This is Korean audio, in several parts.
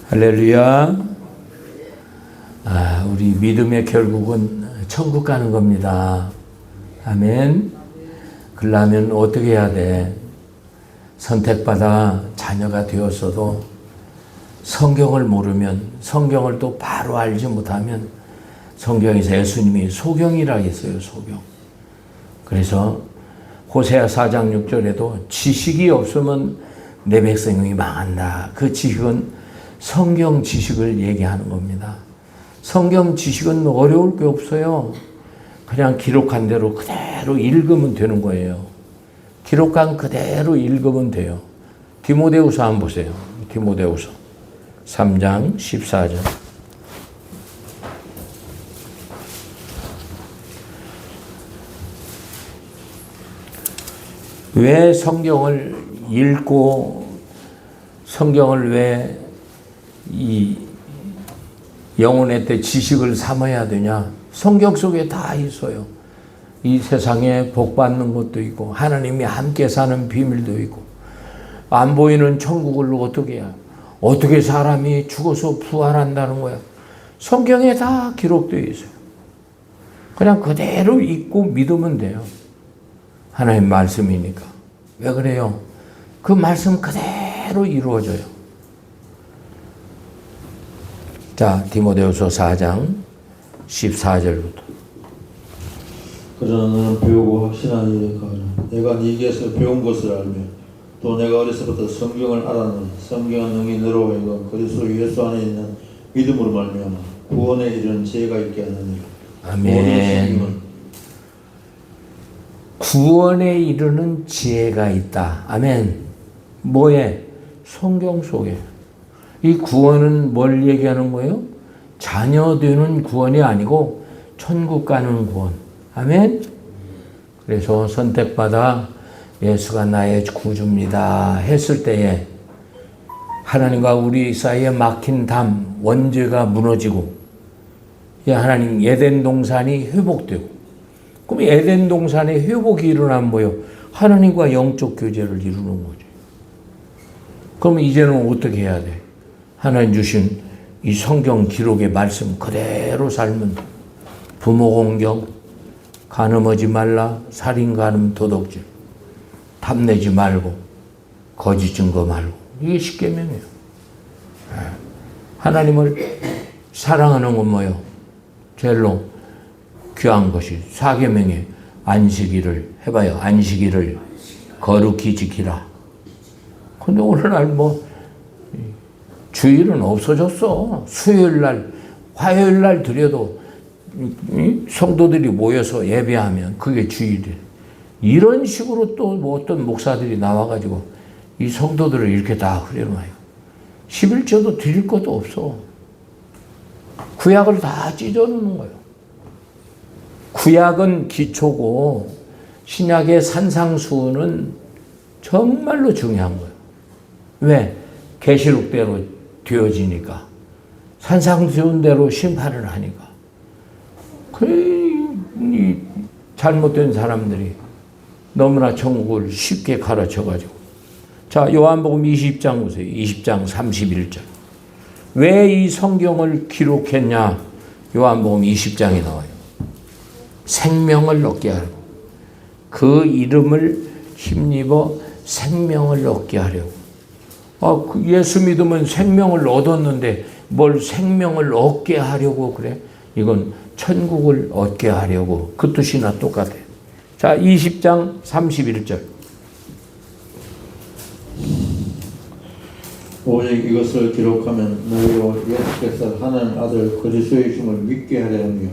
할렐루야. 우리 믿음의 결국은 천국 가는 겁니다. 아멘. 그러려면 어떻게 해야 돼? 선택받아 자녀가 되었어도 성경을 모르면, 성경을 또 바로 알지 못하면 성경에서 예수님이 소경이라 했어요. 소경. 그래서 호세아 4장 6절에도 지식이 없으면 내 백성이 망한다. 그 지식은 성경 지식을 얘기하는 겁니다. 성경 지식은 어려울 게 없어요. 그냥 기록한 대로 그대로 읽으면 되는 거예요. 기록한 그대로 읽으면 돼요. 디모데후서 한번 보세요. 디모데후서 3장 14절. 왜 성경을 읽고 성경을 왜 이 영혼의 때 지식을 삼아야 되냐? 성경 속에 다 있어요. 이 세상에 복 받는 것도 있고 하나님이 함께 사는 비밀도 있고 안 보이는 천국을 어떻게 해야? 어떻게 사람이 죽어서 부활한다는 거야? 성경에 다 기록되어 있어요. 그냥 그대로 읽고 믿으면 돼요. 하나님 말씀이니까. 왜 그래요? 그 말씀 그대로 이루어져요. 자, 디모데후서 4장 14절부터. 그러나 너는 배우고 확신한 일에 가라. 내가 네게서 배운 것을 알며 또 내가 어려서부터 성경을 알았노니 성경은 능히 너로 하여금 그리스도 예수 안에 있는 믿음으로 말미암아 구원에 이르는 지혜가 있게 하느니라. 아멘. 구원에 이르는 지혜가 있다. 아멘. 뭐에? 성경 속에. 이 구원은 뭘 얘기하는 거예요? 자녀 되는 구원이 아니고 천국 가는 구원. 아멘. 그래서 선택받아 예수가 나의 구주입니다 했을 때에 하나님과 우리 사이에 막힌 담, 원죄가 무너지고 하나님 에덴 동산이 회복되고, 그럼 에덴 동산의 회복이 일어나면 뭐예요? 하나님과 영적 교제를 이루는 거죠. 그럼 이제는 어떻게 해야 돼? 하나님 주신 이 성경 기록의 말씀 그대로 살면 돼. 부모 공경, 간음하지 말라, 살인, 간음, 도둑질, 탐내지 말고, 거짓 증거 말고. 이게 십계명이에요. 하나님을 사랑하는 건 뭐예요? 제일로 귀한 것이 사계명에 안식일을 해봐요. 안식일을 거룩히 지키라. 근데 오늘날 주일은 없어졌어. 수요일날, 화요일날 드려도 성도들이 모여서 예배하면 그게 주일이에요. 이런 식으로 또 어떤 목사들이 나와가지고 이 성도들을 이렇게 다 흐려놔요. 11조도 드릴 것도 없어. 구약을 다 찢어놓는 거예요. 구약은 기초고 신약의 산상수훈은 정말로 중요한 거예요. 왜? 계시록대로 되어지니까. 산상수훈대로 심판을 하니까. 이 잘못된 사람들이 너무나 천국을 쉽게 가르쳐가지고. 자, 요한복음 20장 보세요. 20장 31절. 왜 이 성경을 기록했냐? 요한복음 20장에 나와요. 생명을 얻게 하려고. 그 이름을 힘입어 생명을 얻게 하려고. 예수 믿으면 생명을 얻었는데 뭘 생명을 얻게 하려고 그래? 이건 천국을 얻게 하려고. 그 뜻이나 똑같아요. 자, 20장 31절. 오직 이것을 기록하면 너희로 예수께서 하나님 아들 그리스도의 이심을 믿게 하려 하며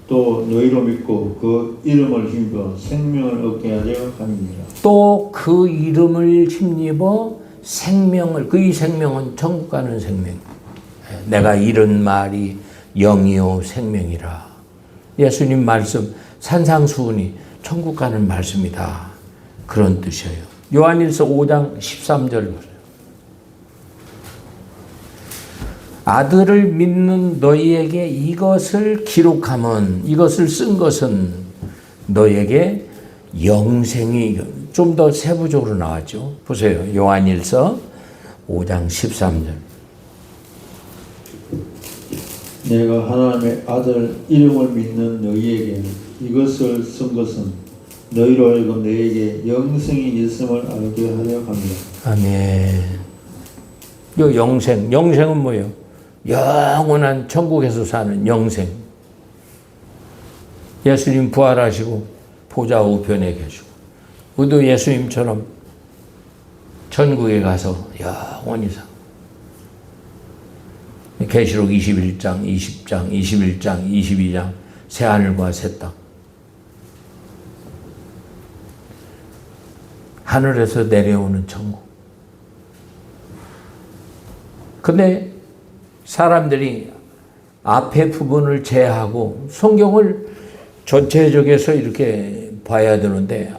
또 너희로 믿고 그 이름을 힘입어 생명을 얻게 하려 함이니라. 또 그 이름을 힘입어 생명을, 그 이 생명은 천국 가는 생명. 내가 이런 말이 영이요 생명이라. 예수님 말씀 산상수훈이 천국 가는 말씀이다. 그런 뜻이에요. 요한일서 5장 13절 보세요. 아들을 믿는 너희에게 이것을 기록하면, 이것을 쓴 것은 너희에게 영생이, 좀 더 세부적으로 나왔죠. 보세요. 요한일서 5장 13절. 내가 하나님의 아들 이름을 믿는 너희에게 이것을 쓴 것은 너희로 하여금 내게 영생이 있음을 알게 하려 합니다. 아멘. 요 영생은 뭐예요? 영원한 천국에서 사는 영생. 예수님 부활하시고 보좌 우편에 계시고 우리도 예수님처럼 천국에 가서 영원히 사. 계시록 21장, 20장, 21장, 22장 새하늘과 새 땅. 하늘에서 내려오는 천국. 근데 사람들이 앞에 부분을 제하고 성경을 전체적에서 이렇게 봐야 되는데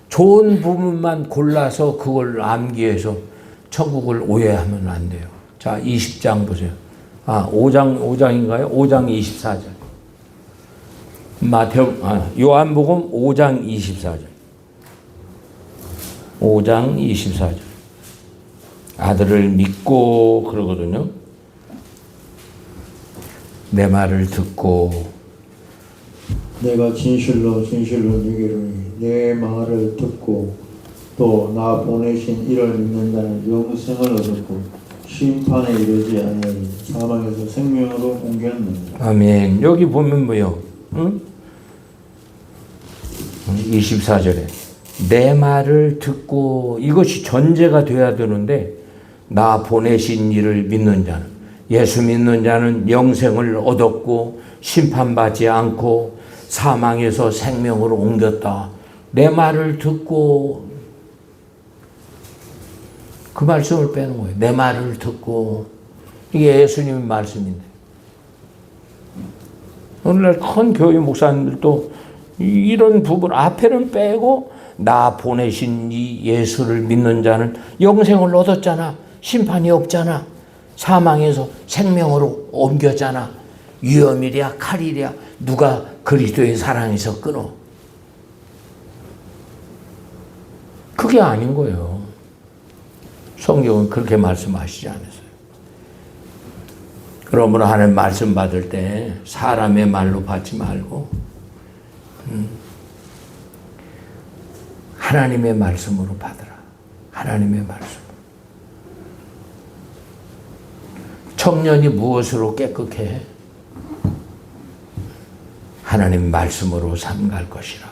좋은 부분만 골라서 그걸 암기해서 천국을 오해하면 안 돼요. 자, 20장 보세요. 5장인가요? 5장 24절. 요한복음 5장 24절. 5장 24절. 아들을 믿고 그러거든요. 내 말을 듣고 내가 진실로 네게 이르노니 내 말을 듣고 또 나 보내신 이를 믿는 자는 영생을 얻었고 심판에 이르지 아니하니 사망에서 생명으로 옮겼느니라. 아멘. 여기 보면 뭐요? 응? 24절에 내 말을 듣고 이것이 전제가 돼야 되는데 나 보내신 이를 믿는 자는 예수 믿는 자는 영생을 얻었고 심판받지 않고 사망에서 생명으로 옮겼다. 내 말을 듣고 그 말씀을 빼는 거예요. 내 말을 듣고 이게 예수님의 말씀인데 오늘날 큰 교회 목사님들도 이런 부분 앞에는 빼고 나 보내신 이 예수를 믿는 자는 영생을 얻었잖아. 심판이 없잖아. 사망에서 생명으로 옮겼잖아. 위험이랴 칼이랴 누가 그리스도의 사랑에서 끊어. 그게 아닌 거예요. 성경은 그렇게 말씀하시지 않았어요. 그러므로 하나님 말씀 받을 때 사람의 말로 받지 말고 하나님의 말씀으로 받으라. 하나님의 말씀. 청년이 무엇으로 깨끗해? 하나님 말씀으로 삼갈 것이라.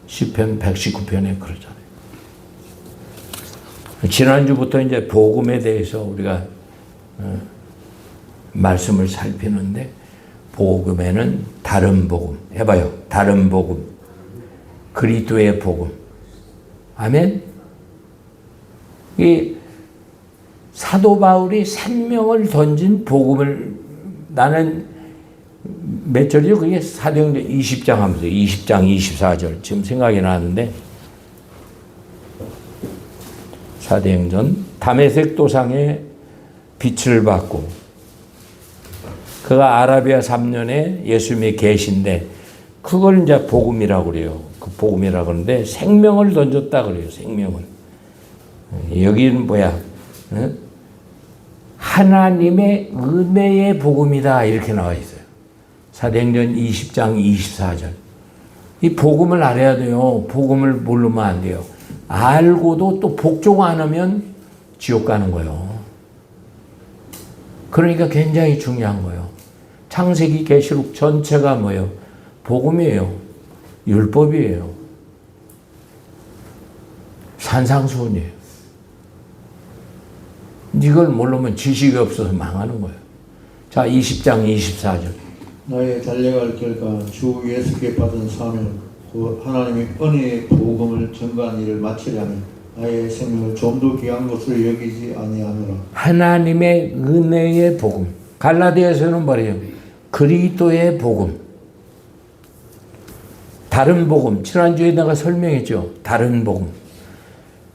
시편 119편에 그러잖아요. 지난주부터 이제 복음에 대해서 우리가 말씀을 살피는데 복음에는 다른 복음. 해봐요. 다른 복음. 그리스도의 복음. 아멘. 이 사도 바울이 생명을 던진 복음을 나는 몇 절이죠? 그게 사도행전 20장 하면서 20장 24절 지금 생각이 나는데 사도행전 다메섹 도상에 빛을 받고 그가 아라비아 3년에 예수님이 계신데 그걸 이제 복음이라고 그래요. 그 복음이라고 그러는데 생명을 던졌다 그래요. 생명을. 여기는 뭐야? 하나님의 은혜의 복음이다 이렇게 나와 있어요. 사도행전 20장 24절. 이 복음을 알아야 돼요. 복음을 모르면 안 돼요. 알고도 또 복종 안 하면 지옥 가는 거예요. 그러니까 굉장히 중요한 거예요. 창세기 계시록 전체가 뭐예요? 복음이에요. 율법이에요. 산상수훈이에요. 이걸 모르면 지식이 없어서 망하는 거예요. 자, 20장 24절. 나의 달려갈 길과 주 예수께 받은 사명, 그 하나님의 은혜의 복음을 전가한 일을 마치려면 나의 생명을 좀 더 귀한 것으로 여기지 아니하노라. 하나님의 은혜의 복음. 갈라디아서는 뭐래요? 그리스도의 복음. 다른 복음. 지난주에 내가 설명했죠. 다른 복음.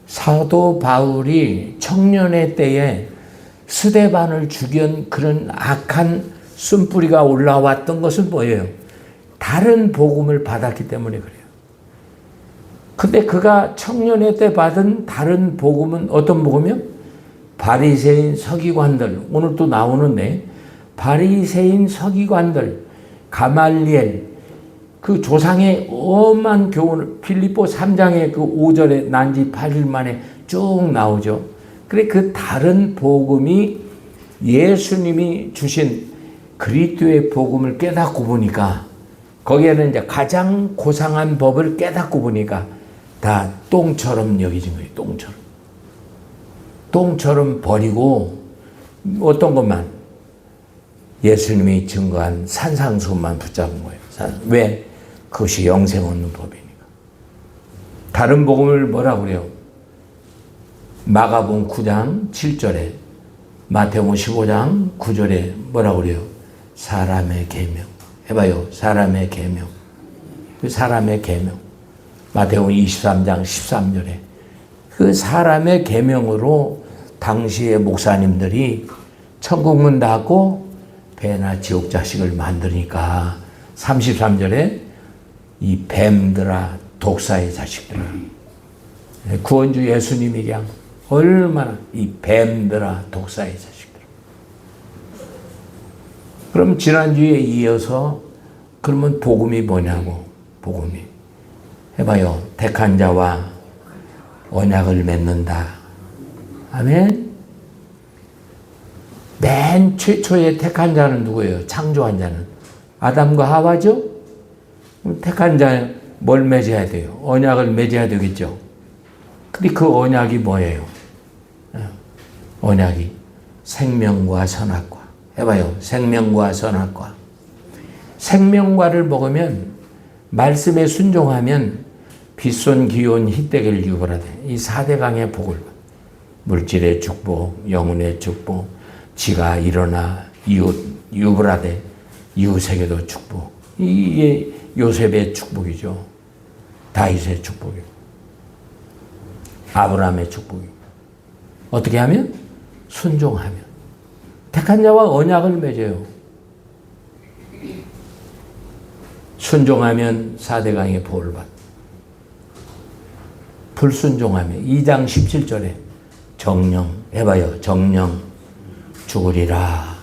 사도 바울이 청년의 때에 스데반을 죽인 그런 악한 쓴뿌리가 올라왔던 것은 뭐예요? 다른 복음을 받았기 때문에 그래요. 근데 그가 청년의 때 받은 다른 복음은 어떤 복음이요? 바리새인 서기관들, 오늘 또 나오는데 바리새인 서기관들, 가말리엘, 그 조상의 엄한 교훈을 빌립보 3장의 그 5절에 난지 8일 만에 쭉 나오죠. 그래 그 다른 복음이 예수님이 주신 그리스도의 복음을 깨닫고 보니까 거기에는 이제 가장 고상한 법을 깨닫고 보니까 다 똥처럼 여겨진 거예요. 똥처럼. 똥처럼 버리고 어떤 것만 예수님이 증거한 산상수훈만 붙잡은 거예요. 왜? 그것이 영생 얻는 법이니까. 다른 복음을 뭐라고 그래요? 마가복음 9장 7절에, 마태복음 15장 9절에 뭐라고 그래요? 사람의 계명. 해봐요. 사람의 계명. 사람의 계명. 마태복음 23장 13절에 그 사람의 계명으로 당시의 목사님들이 천국문 닫고 배나 지옥 자식을 만드니까 33절에 이 뱀들아 독사의 자식들아, 구원주 예수님이 그냥 얼마나 이 뱀들아 독사의 자식들아. 그럼 지난주에 이어서 그러면 복음이 뭐냐고. 복음이 해봐요. 택한 자와 언약을 맺는다. 아멘. 맨 최초에 택한 자는 누구예요? 창조한 자는 아담과 하와죠. 택한 자는 뭘 맺어야 돼요? 언약을 맺어야 되겠죠. 근데 그 언약이 뭐예요? 언약이 생명과 선악과. 해봐요. 생명과 선악과. 생명과를 먹으면, 말씀에 순종하면 빛손 기온 희대기를 유발하되 이 4대 강의 복을, 물질의 축복, 영혼의 축복, 지가 일어나 이웃 유발하되 이웃에게도 축복. 이게 요셉의 축복이죠. 다윗의 축복이고 아브라함의 축복이고. 어떻게 하면? 순종하면. 택한 자와 언약을 맺어요. 순종하면 4대 강의 복을 받. 불순종하면 2장 17절에 정령, 해봐요. 정령 죽으리라.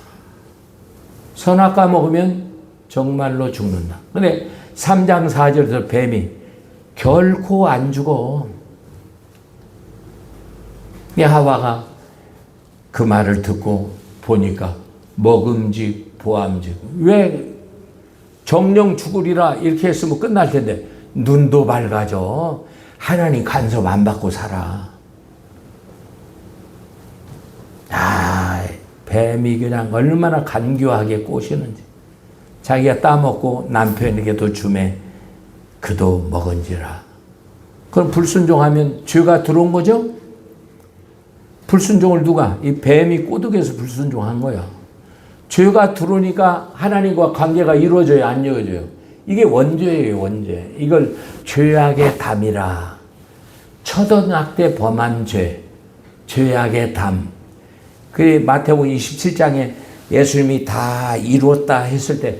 선악과 먹으면 정말로 죽는다. 근데 3장 4절에서 뱀이 결코 안 죽어. 이 하와가 그 말을 듣고 보니까 먹음직 보암직. 왜 정령 죽으리라 이렇게 했으면 끝날 텐데 눈도 밝아져. 하나님 간섭 안 받고 살아. 뱀이 그냥 얼마나 간교하게 꼬시는지. 자기가 따먹고 남편에게도 주매 그도 먹은지라. 그럼 불순종하면 죄가 들어온 거죠? 불순종을 누가? 이 뱀이 꼬드겨서 불순종한 거야. 죄가 들어오니까 하나님과 관계가 이루어져요, 안 이루어져요? 이게 원죄예요, 원죄. 이걸 죄악의 담이라. 초등학대 범한 죄, 죄악의 담. 그 마태복음 27장에 예수님이 다 이루었다 했을 때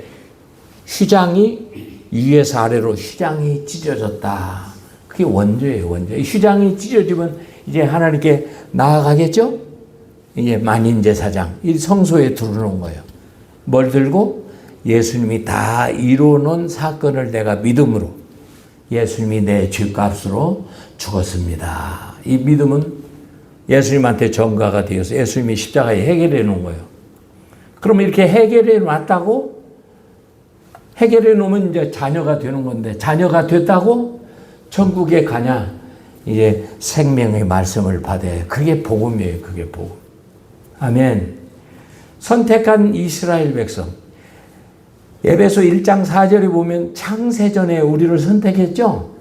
휘장이 위에서 아래로 휘장이 찢어졌다. 그게 원죄예요, 원죄. 휘장이 찢어지면 이제 하나님께 나아가겠죠? 이제 만인제사장, 이 성소에 들어놓은 거예요. 뭘 들고? 예수님이 다 이루어놓은 사건을 내가 믿음으로, 예수님이 내 죄값으로 죽었습니다. 이 믿음은 예수님한테 전가가 되어서 예수님이 십자가에 해결해 놓은 거예요. 그럼 이렇게 해결해 놨다고? 해결해 놓으면 이제 자녀가 되는 건데, 자녀가 됐다고 천국에 가냐? 이제 생명의 말씀을 받아야. 그게 복음이에요. 그게 복음. 아멘. 선택한 이스라엘 백성. 에베소 1장 4절에 보면 창세전에 우리를 선택했죠.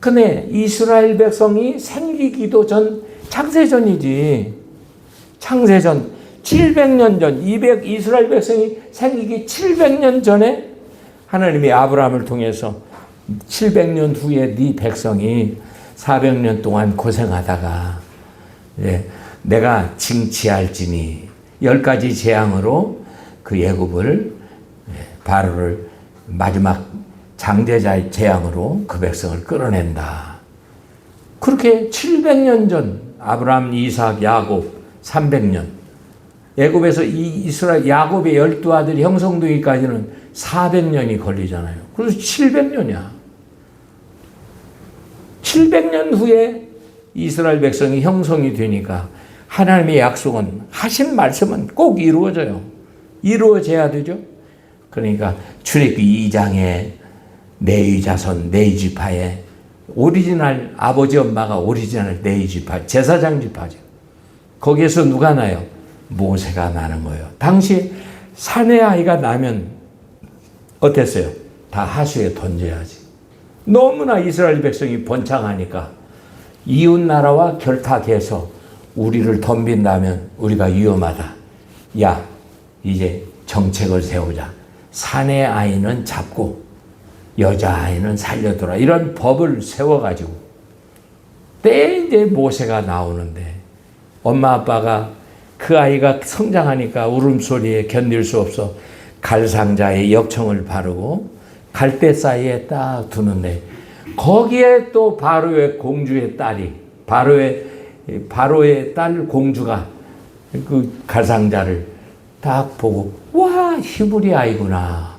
근데 이스라엘 백성이 생기기도 전 창세전이지. 창세전 700년 전, 이스라엘 백성이 생기기 700년 전에 하나님이 아브라함을 통해서 700년 후에 네 백성이 400년 동안 고생하다가 내가 징치할지니 10가지 재앙으로 그 애굽을 바로를 마지막 장제자의 재앙으로 그 백성을 끌어낸다. 그렇게 700년 전 아브라함, 이삭, 야곱 300년 애굽에서 이 이스라엘 야곱의 12아들이 형성되기까지는 400년이 걸리잖아요. 그래서 700년이야. 700년 후에 이스라엘 백성이 형성이 되니까 하나님의 약속은 하신 말씀은 꼭 이루어져요. 이루어져야 되죠. 그러니까 출애굽기 2장에 레위 자손 네 지파에 오리지널 아버지 엄마가 오리지널 네 지파 제사장 지파죠. 거기에서 누가 나요? 모세가 나는 거예요. 당시 사내 아이가 나면 어땠어요? 다 하수에 던져야지. 너무나 이스라엘 백성이 번창하니까 이웃 나라와 결탁해서 우리를 덤빈다면 우리가 위험하다. 야, 이제 정책을 세우자. 사내 아이는 잡고 여자아이는 살려둬라. 이런 법을 세워가지고 때에 이제 모세가 나오는데 엄마 아빠가 그 아이가 성장하니까 울음소리에 견딜 수 없어 갈상자에 역청을 바르고 갈대 사이에 딱 두는데 거기에 또 바로의 공주의 딸이 바로의 딸 공주가 그 갈상자를 딱 보고 와 히브리 아이구나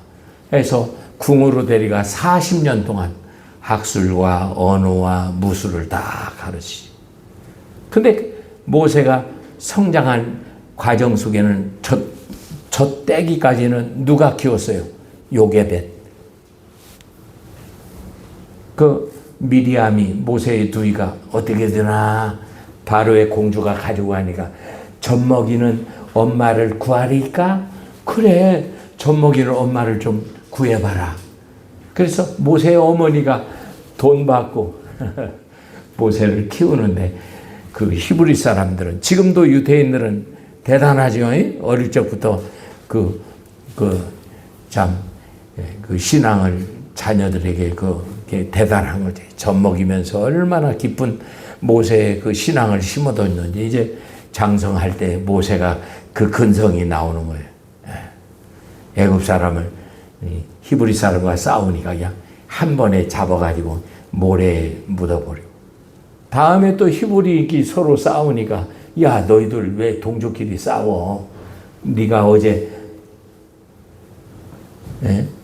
해서 궁으로 데리가 40년 동안 학술과 언어와 무술을 다 가르치지. 근데 모세가 성장한 과정 속에는 저 때기까지는 누가 키웠어요? 요게벳. 그 미리암이 모세의 두이가 어떻게 되나 바로의 공주가 가지고 가니까 젖먹이는 엄마를 구하리까? 그래, 젖먹이는 엄마를 좀 구해봐라. 그래서 모세의 어머니가 돈 받고 모세를 키우는데 그 히브리 사람들은 지금도 유대인들은 대단하죠. 어릴 적부터 그 신앙을 자녀들에게 대단한 거지. 젖먹이면서 얼마나 깊은 모세의 그 신앙을 심어뒀는지 이제 장성할 때 모세가 그 근성이 나오는 거예요. 애굽 사람을 히브리 사람과 싸우니까 그냥 한 번에 잡아가지고 모래에 묻어버리고 다음에 또 히브리끼리 서로 싸우니까 야 너희들 왜 동족끼리 싸워? 네가 어제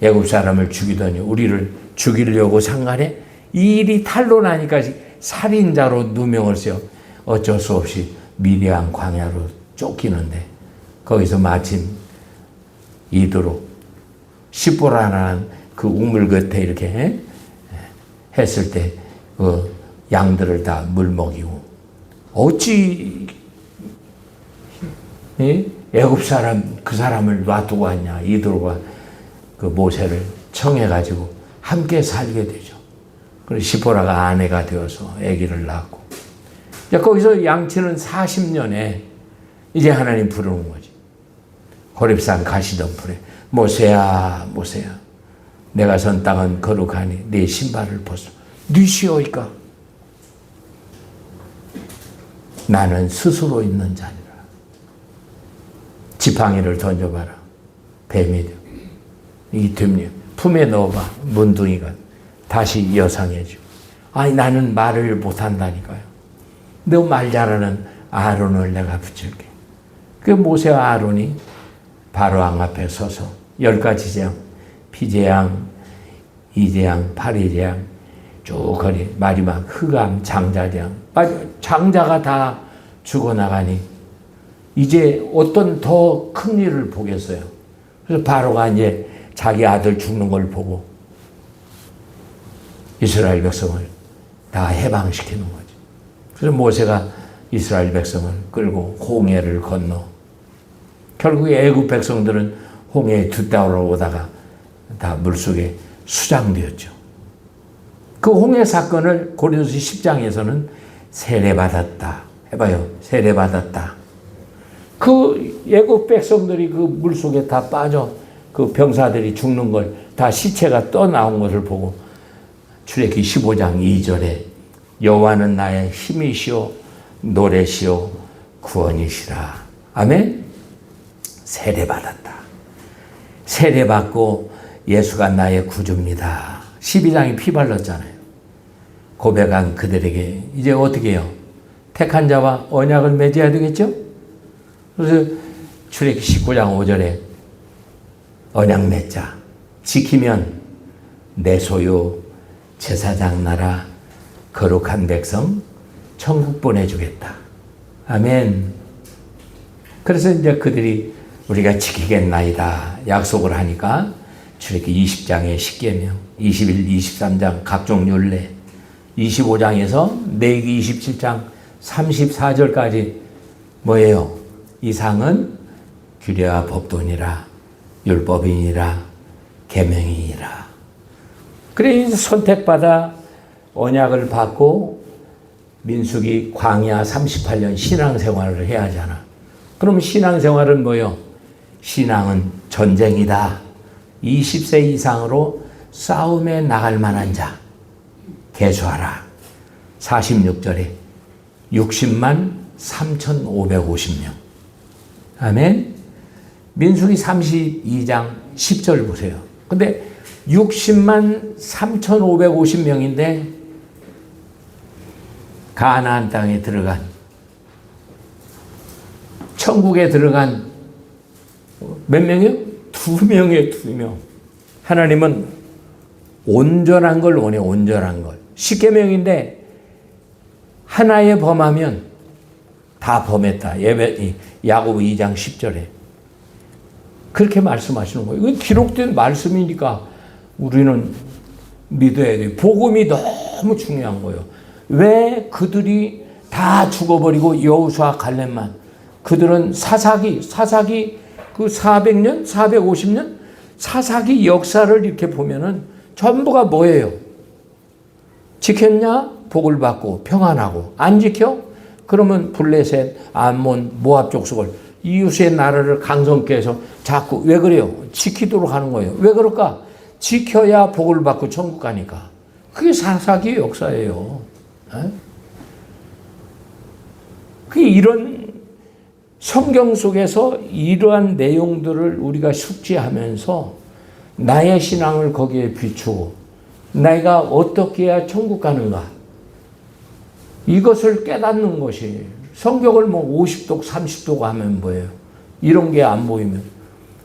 애굽 사람을 죽이더니 우리를 죽이려고 상관해? 이 일이 탄로나니까 살인자로 누명을 씌워 어쩔 수 없이 미디안 광야로 쫓기는데 거기서 마침 이도록 시보라라는 그 우물 곁에 이렇게 했을 때 그 양들을 다 물 먹이고 어찌 애굽 사람 그 사람을 놔두고 왔냐. 이도로가 그 모세를 청해가지고 함께 살게 되죠. 그래서 시보라가 아내가 되어서 아기를 낳고 거기서 양치는 40년에 이제 하나님 부르는 거지. 호렙산 가시덤불에 모세야 모세야 내가 선 땅은 거룩하니 네 신발을 벗어 네 시오이까 나는 스스로 있는 자니라. 지팡이를 던져봐라. 뱀이 되고 이 됨요 품에 넣어봐. 문둥이가 다시 여상해지고 아니 나는 말을 못한다니까요. 너 말 잘하는 아론을 내가 붙일게. 그 모세와 아론이 바로왕 앞에 서서 10가지 재앙 피재앙 이재앙 파리재앙 쭉 거리 마지막 흑암 장자재앙 장자가 다 죽어나가니 이제 어떤 더 큰 일을 보겠어요. 그래서 바로가 이제 자기 아들 죽는 걸 보고 이스라엘 백성을 다 해방시키는 거죠. 그래서 모세가 이스라엘 백성을 끌고 홍해를 건너 결국에 애굽 백성들은 홍해에 뒤따라 오다가 다 물속에 수장되었죠. 그 홍해 사건을 고린도서 10장에서는 세례받았다. 해봐요. 세례받았다. 그 애굽 백성들이 그 물속에 다 빠져 그 병사들이 죽는 걸 다 시체가 떠나온 것을 보고 출애굽기 15장 2절에 여호와는 나의 힘이시오 노래시오 구원이시라. 아멘. 세례받았다. 세례받고 예수가 나의 구주입니다. 12장에 피 발랐잖아요. 고백한 그들에게 이제 어떻게 해요? 택한 자와 언약을 맺어야 되겠죠? 그래서 출애굽기 19장 5절에 언약 맺자. 지키면 내 소유 제사장 나라 거룩한 백성 천국 보내주겠다. 아멘. 그래서 이제 그들이 우리가 지키겠나이다 약속을 하니까 출애굽기 20장의 10계명, 21, 23장 각종 율례, 25장에서 레위기 27장 34절까지 뭐예요? 이상은 규례와 법도니라, 율법이니라, 계명이니라. 그래 선택받아 언약을 받고 민수기 광야 38년 신앙생활을 해야 하잖아. 그럼 신앙생활은 뭐요? 신앙은 전쟁이다. 20세 이상으로 싸움에 나갈 만한 자 계수하라. 46절에 60만 3,550명. 아멘. 민수기 32장 10절 보세요. 근데 60만 3,550명인데 가나안 땅에 들어간, 천국에 들어간 몇 명이요? 2명이에요. 2명. 하나님은 온전한 걸 원해. 온전한 걸. 10계명인데 하나에 범하면 다 범했다. 야고보 2장 10절에 그렇게 말씀하시는 거예요. 이건 기록된 말씀이니까 우리는 믿어야 돼요. 복음이 너무 중요한 거예요. 왜 그들이 다 죽어버리고 여호수아 갈렙만, 그들은 사사기 그 400년 450년 사사기 역사를 이렇게 보면은 전부가 뭐예요? 지켰냐? 복을 받고 평안하고. 안 지켜? 그러면 블레셋, 암몬, 모압 족속을, 이웃의 나라를 강성케 해서 자꾸, 왜 그래요? 지키도록 하는 거예요. 왜 그럴까? 지켜야 복을 받고 천국 가니까. 그게 사사기의 역사예요. 그게 이런 성경 속에서 이러한 내용들을 우리가 숙지하면서 나의 신앙을 거기에 비추고 내가 어떻게 해야 천국 가는가, 이것을 깨닫는 것이, 성경을 뭐 50독 30독 하면 뭐예요? 이런 게 안 보이면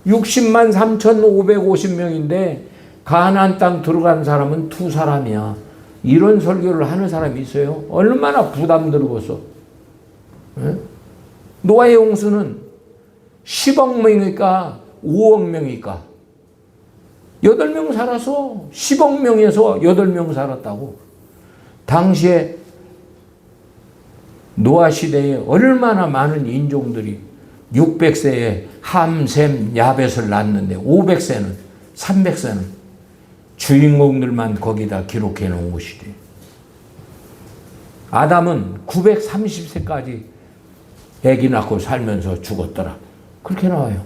60만 3,550명인데 가나안 땅 들어간 사람은 2사람이야. 이런 설교를 하는 사람이 있어요? 얼마나 부담 들겠어. 노아의 홍수는 10억 명이니까 5억 명이니까 8명 살아서 10억 명에서 8명 살았다고. 당시에 노아 시대에 얼마나 많은 인종들이 600세에 함, 셈, 야벳을 낳았는데 500세는 300세는 주인공들만 거기다 기록해 놓은 것이래. 아담은 930세까지 애기 낳고 살면서 죽었더라. 그렇게 나와요.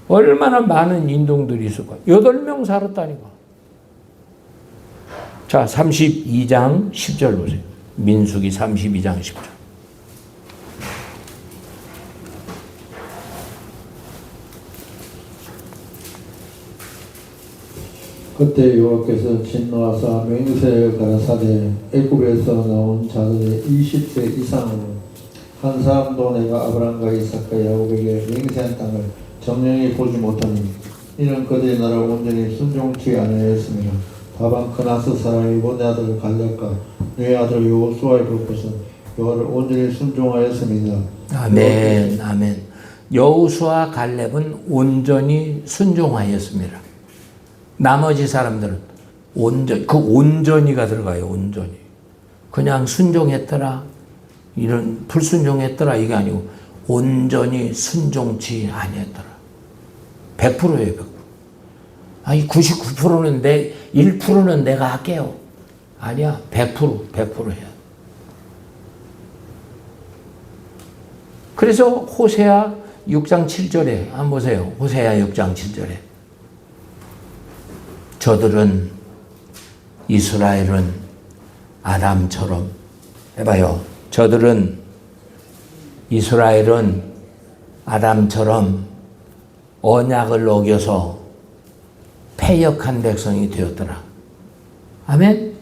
얼마나 많은 인종들이 있을까? 8명 살았다니까. 자, 32장 10절 보세요. 민수기 32장 10절. 그때 여호와께서 진노하사 맹세를 가라사대 애굽에서 나온 자들의 20세 이상으로 한 사람도 내가 아브라함과 이삭과 야곱에게 맹세한 땅을 정령히 보지 못하니 이는 그들이 나를 온전히 순종치 아니하였습니다. 다만 그나스 사람이 내 아들 갈렙과 내 아들 여호수아의 볼 것은 여호와를 온전히 순종하였습니다. 아멘, 아멘. 여호수아 갈렙은 온전히 순종하였습니다. 나머지 사람들은 그 온전히가 들어가요. 온전히. 그냥 순종했더라, 이런 불순종했더라, 이게 아니고 온전히 순종치 아니했더라. 100%예요. 100%. 아니 99%는 1%는 내가 할게요. 아니야. 100% 해야. 그래서 호세아 6장 7절에 한번 보세요. 호세아 6장 7절에 저들은, 이스라엘은 아담처럼 해봐요. 저들은, 이스라엘은 아담처럼 언약을 어겨서 패역한 백성이 되었더라. 아멘?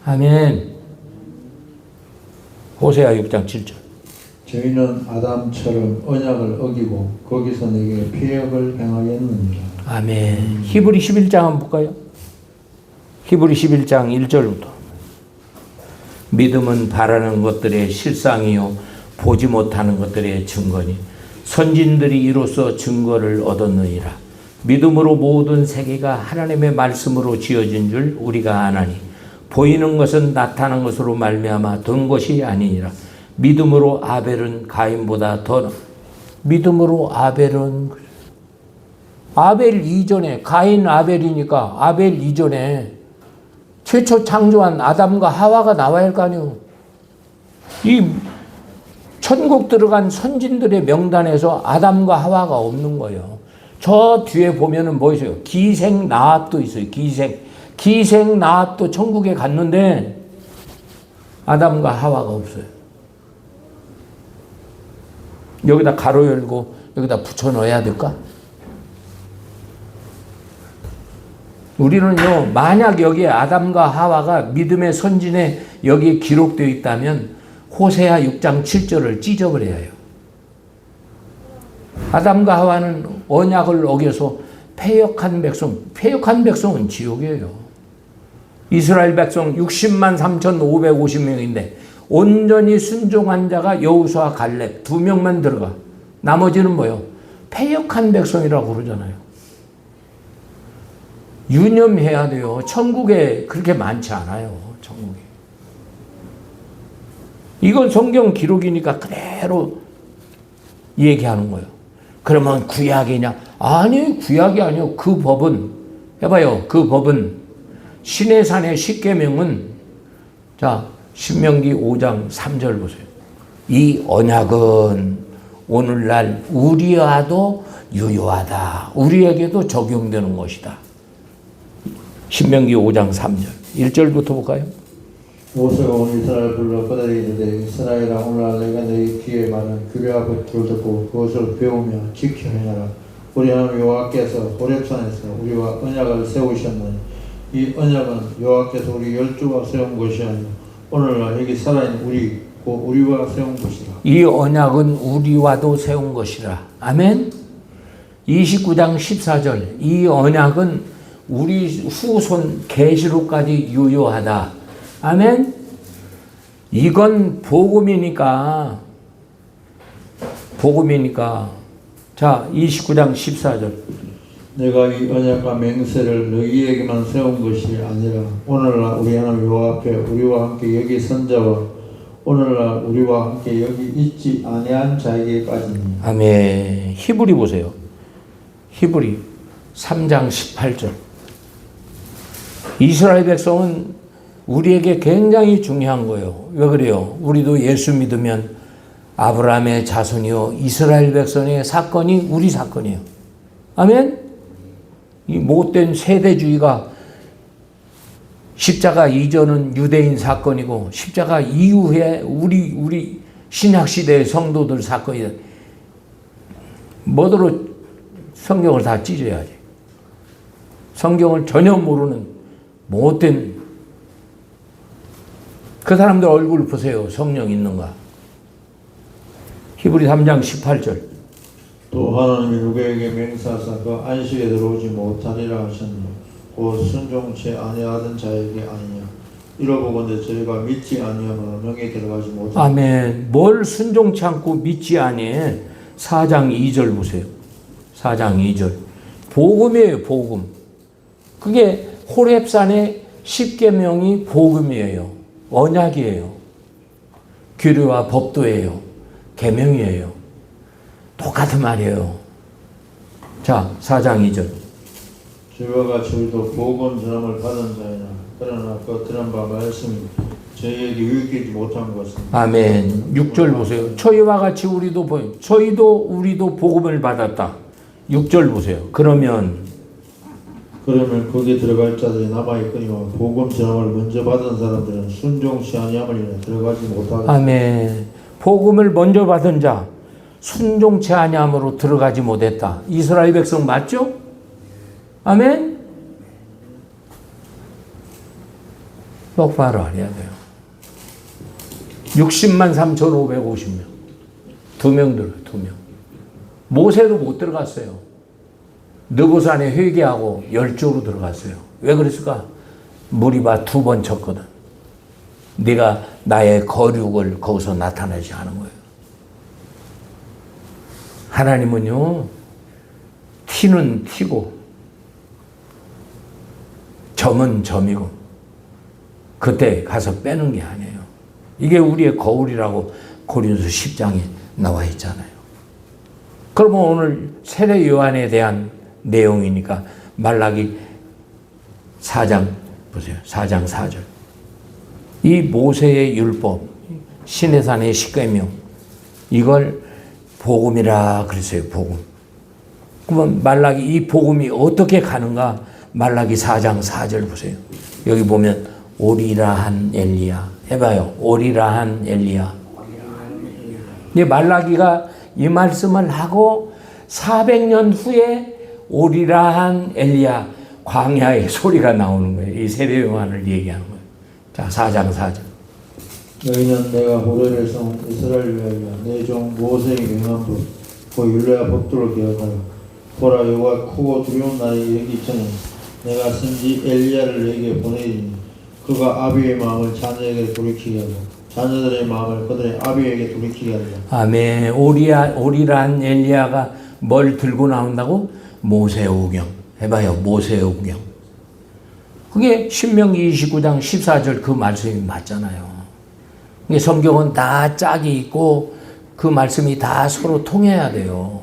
아멘. 호세아 6장 7절. 저희는 아담처럼 언약을 어기고 거기서 내게 피역을 행하였느니라. 아멘. 히브리 11장 한번 볼까요? 히브리 11장 1절부터. 믿음은 바라는 것들의 실상이요 보지 못하는 것들의 증거니 선진들이 이로써 증거를 얻었느니라. 믿음으로 모든 세계가 하나님의 말씀으로 지어진 줄 우리가 아나니 보이는 것은 나타난 것으로 말미암아 된 것이 아니니라. 믿음으로 아벨은 가인보다 더 믿음으로 아벨 이전에 가인 아벨이니까 아벨 이전에 최초 창조한 아담과 하와가 나와야 할 거 아니에요. 이 천국 들어간 선진들의 명단에서 아담과 하와가 없는 거예요. 저 뒤에 보면은 뭐 있어요? 기생 나합도 있어요. 기생 나합도 천국에 갔는데 아담과 하와가 없어요. 여기다 가로 열고 여기다 붙여 넣어야 될까? 우리는요, 만약 여기에 아담과 하와가 믿음의 선진에 여기에 기록되어 있다면 호세아 6장 7절을 찢어버려야 해요. 아담과 하와는 언약을 어겨서 패역한 백성은 지옥이에요. 이스라엘 백성 60만 3,550명인데 온전히 순종한 자가 여호수아 갈렙 2명만 들어가. 나머지는 뭐요? 패역한 백성이라고 그러잖아요. 유념해야 돼요. 천국에 그렇게 많지 않아요. 천국에. 이건 성경 기록이니까 그대로 얘기하는 거예요. 그러면 구약이냐? 아니, 구약이 아니요. 그 법은 해봐요. 그 법은 시내산의 십계명은 자 신명기 5장 3절 보세요. 이 언약은 오늘날 우리와도 유효하다. 우리에게도 적용되는 것이다. 신명기 5장 3절 1절부터 볼까요? 모세가 온 이스라엘 불러 그들이 이르되 이스라엘아 오늘날 내가 너희 귀에 말한 규례와 법도를 듣고 그것을 배우며 지켜 행하라. 우리 하나님 여호와께서 호렙산에서 우리와 언약을 세우셨느니 이 언약은 여호와께서 우리 열조와 세운 것이 아니라 오늘날 여기 살아있는 우리와 세운 것이라. 이 언약은 우리와도 세운 것이라. 아멘. 29장 14절 이 언약은 우리 후손 계시록까지 유효하다. 아멘. 이건 복음이니까. 자 29장 14절 내가 이 언약과 맹세를 너희에게만 세운 것이 아니라 오늘날 우리 하나님 여호와 앞에 우리와 함께 여기 선자와 오늘날 우리와 함께 여기 있지 아니한 자에게까지니. 아멘. 히브리 보세요. 히브리 3장 18절 이스라엘 백성은 우리에게 굉장히 중요한 거예요. 왜 그래요? 우리도 예수 믿으면 아브라함의 자손이요 이스라엘 백성의 사건이 우리 사건이에요. 아멘. 이 못된 세대주의가 십자가 이전은 유대인 사건이고 십자가 이후에 우리 신약시대의 성도들 사건이다. 뭐더러 성경을 다 찢어야지. 성경을 전혀 모르는 못된 그 사람들 얼굴 보세요. 성령 있는가. 히브리 3장 18절 또 하나님이 누구에게 맹세하사 그 안식에 들어오지 못하리라 하셨느냐 곧 순종치 아니하던 자에게 아니냐. 이러보건대 저희가 믿지 아니하면 명에 들어가지 못하리라. 아멘. 뭘 순종치 않고 믿지 아니해. 4장 2절 보세요. 4장 2절 복음이에요. 복음. 그게 호렙산의 십계명이 복음이에요. 언약이에요. 규례와 법도예요. 계명이에요. 똑같은 말이에요. 자 4장 2절 저희와 같이 우리도 복음 전함을 받은 자이나 그러나 그 들은 바 말씀이 저희에게 유익되지 못한 것은. 아멘. 6절 보세요. 저희와 같이 우리도 복음을 받았다. 6절 보세요. 그러면 거기에 들어갈 자들이 남아있거니와 복음 전함을 먼저 받은 사람들은 순종치 아니함을 들어가지 못하고. 아멘. 복음을 먼저 받은 자 순종치 아니함으로 들어가지 못했다. 이스라엘 백성 맞죠? 아멘. 똑바로 알아야 돼요. 60만 3,550명. 2명 들어요. 2명. 모세도 못 들어갔어요. 느고산에 회개하고 열조로 들어갔어요. 왜 그랬을까? 무리바 2번 쳤거든. 네가 나의 거룩을 거기서 나타내지 않은 거예요. 하나님은요, 티는 티고 점은 점이고 그때 가서 빼는 게 아니에요. 이게 우리의 거울이라고 고린도서 10장에 나와 있잖아요. 그러면 오늘 세례 요한에 대한 내용이니까 말라기 4장 보세요. 4장 4절. 이 모세의 율법, 시내산의 십계명, 이걸 복음이라 그랬어요. 복음. 그러면 말라기 이 복음이 어떻게 가는가? 말라기 4장 4절 보세요. 여기 보면 오리라 한 엘리야. 해봐요. 오리라 한 엘리야. 이 말라기가 이 말씀을 하고 400년 후에 오리라 한 엘리야, 광야의 소리가 나오는 거예요. 이 세례 요한을 얘기하는 거예요. 자, 4장 4절. 너희는 내가 호레벨 성 이스라엘 위하여 내 종 모세의 명한 법, 그 율례와 법도를 기억하라. 보라, 여호와 크고 두려운 날이 여기 전에 내가 선지 엘리야를 내게 보내리니 그가 아비의 마음을 자녀에게 돌이키게 하고 자녀들의 마음을 그들의 아비에게 돌이키게 하리라. 아멘. 오리란 엘리야가 뭘 들고 나온다고? 모세오경. 해봐요. 모세오경. 그게 신명기 29장 14절 그 말씀이 맞잖아요. 성경은 다 짝이 있고 그 말씀이 다 서로 통해야 돼요.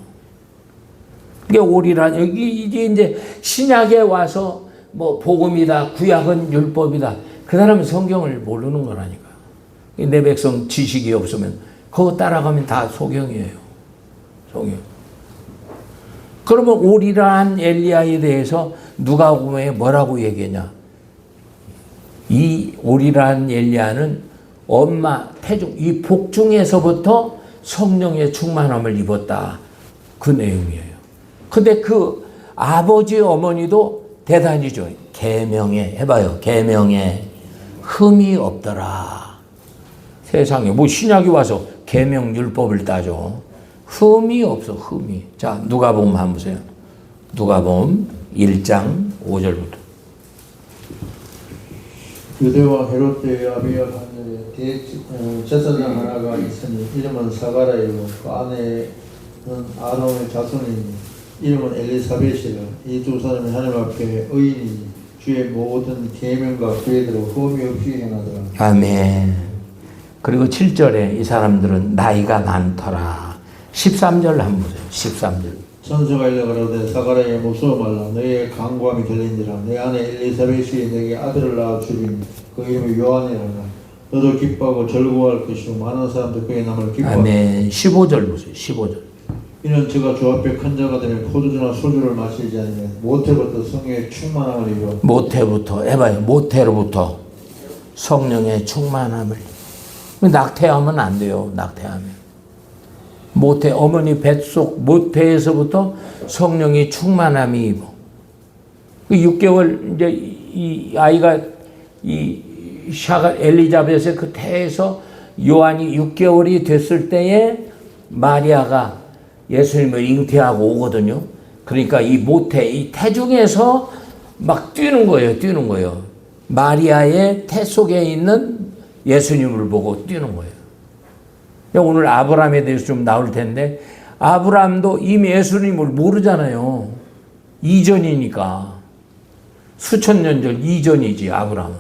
이게 오리란, 이게 이제 신약에 와서 뭐 복음이다, 구약은 율법이다. 그 사람은 성경을 모르는 거라니까. 내 백성 지식이 없으면 그거 따라가면 다 소경이에요. 소경. 그러면 오리란 엘리야에 대해서 누가복음에 뭐라고 얘기했냐? 이 오리란 엘리야는 엄마 태중, 이 복중에서부터 성령의 충만함을 입었다. 그 내용이에요. 근데 그 아버지 어머니도 대단히죠. 계명에, 해봐요. 계명에 흠이 없더라. 세상에 뭐 신약이 와서 계명 율법을 따져. 흠이 없어, 흠이. 자, 누가복음 한번 보세요. 누가복음 1장 5절부터. 유대와 헤롯 때의 아비야 하늘에 제사장 하나가 있으니 이름은 사가랴이고 그 아내는 아론의 자손이니 이름은 엘리사벳이라. 이 두 사람이 하나님 앞에 의인이니 주의 모든 계명과 규례대로 흠이 없이 행하더라. 아멘. 그리고 7절에 이 사람들은 나이가 많더라. 13절 한번 보세요. 13절. 선수가 일러가로되 사가랴야 무서워 말라. 너의 강구함이 들린지라. 내 아내 엘리사벳이 내게 아들을 낳아 주리니 그 이름이 요한이라라. 너도 기뻐하고 즐거워할 것이고 많은 사람들 그의 남을 기뻐하라. 아멘. 15절 보세요. 15절. 이는 저가 주 앞에 큰 자가 되면 포도주나 소주를 마시지 않으면 모태부터 성령의 충만함을 입어. 모태부터 해봐요. 모태로부터 성령의 충만함을. 낙태하면 안 돼요. 낙태하면. 모태, 어머니 뱃속 모태에서부터 성령이 충만함이 입어. 6개월 이제 이 아이가 이 샤가 엘리자벳의 그 태에서 요한이 6개월이 됐을 때에 마리아가 예수님을 잉태하고 오거든요. 그러니까 이 모태, 이 태중에서 막 뛰는 거예요. 뛰는 거예요. 마리아의 태 속에 있는 예수님을 보고 뛰는 거예요. 오늘 아브라함에 대해서 좀 나올 텐데 아브라함도 이미 예수님을 모르잖아요. 이전이니까. 수천 년 전 이전이지 아브라함은.